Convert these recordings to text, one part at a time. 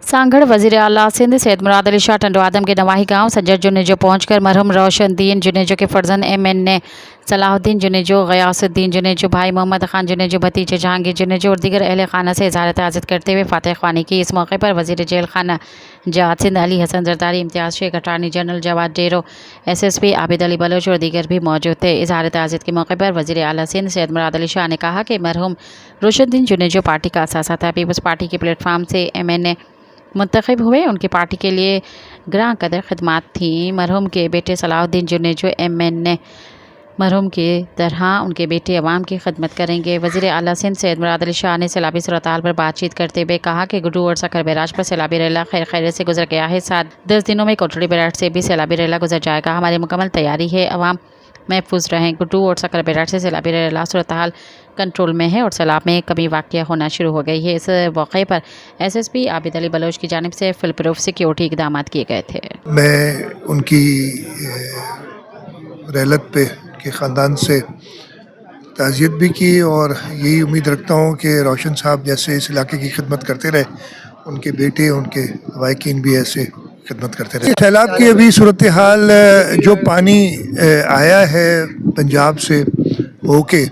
सांगड़ वज़ीर आला सिंध सैयद मुराद अली शाह टंडो आदम के नवाही गांव सज्जर जुनेजो पहुंचकर मरहूम रोशनदीन जुनेजो के फर्जंद MN सलाहुद्दीन जुनेजो, गयासुद्दीन जुनेजो, भाई मोहम्मद खान जुनेजो, भतीजे जहांगीर जुनेजो और दीगर अहल खाना से इज़हार ताज़ियत करते हुए फातह ख्वानी की। इस मौके पर वज़ीर जेल खाना जहाद Sindh Ali Hassan Zardari, Imtiaz Sheikh, attorney general Jawad Dero, SSP Abid Ali Baloch और दीगर भी मौजूद थे। इज़हार ताज़ियत के मौके पर वज़ीर आला सिंध सैयद मुराद अली शाह ने कहा कि मरहूम रोशनदीन जुनेजो पार्टी का असासा था। पीपल्स पार्टी के प्लेटफार्म से MN मुंतखब हुए। उनकी पार्टी के लिए ग्रां कदर खिदमात थी। मरहूम के बेटे सलाहुद्दीन जुनेजो MN मरहूम की तरह उनके बेटे अवाम की खिदमत करेंगे। वज़ीर आला सिंध सैयद मुराद अली शाह ने सैलाबी सूरत-ए-हाल पर बातचीत करते हुए कहा कि गुड्डू और सखर बैराज पर सैलाबी रेला खैर से गुजर गया है। 7-10 दिनों में कोटड़ी बैराज से भी सैलाबी रेला गुजर जाएगा। हमारी मुकम्मल तैयारी है, अवाम महफूज रहें। गुड्डू और सखर बैराज से सैलाबी रेला सूरत-ए-हाल कंट्रोल में है और सैलाब में कमी वाक़या होना शुरू हो गई है। इस मौके पर SSP आबिद अली बलोच की जानिब से फुल प्रूफ सिक्योरिटी इक़दाम किए गए थे। मैं उनकी रहलत पे के ख़ानदान से ताज़ियत भी की और यही उम्मीद रखता हूँ कि रोशन साहब जैसे इस इलाके की खिदमत करते रहे, उनके बेटे उनके वाइकिन भी ऐसे खिदमत करते रहे। सैलाब की अभी सूरत हाल, जो पानी आया है पंजाब से होके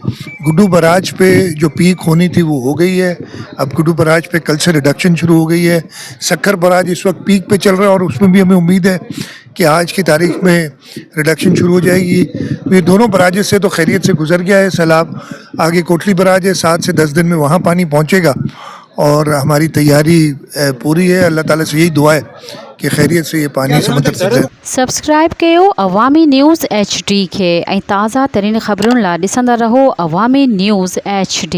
गुड्डू बराज पे जो पीक होनी थी वो हो गई है। अब गुड्डू बराज पे कल से रिडक्शन शुरू हो गई है। सक्खर बराज इस वक्त पीक पे चल रहा है और उसमें भी हमें उम्मीद है कि आज की तारीख में रिडक्शन शुरू हो जाएगी। ये दोनों बराज से तो खैरियत से गुजर गया है सैलाब। आगे कोटली बराज है, 7 से 10 दिन में वहाँ पानी पहुँचेगा और हमारी तैयारी पूरी है। अल्लाह ताला से यही दुआ है कि खैरियत से ये पानी समुद्र से जाए। सब्सक्राइब कयो अवामी न्यूज़ HD खे ऐं ताज़ा तरीन ख़बरुनि लाइ ॾिसंदा रहो अवामी न्यूज़ HD।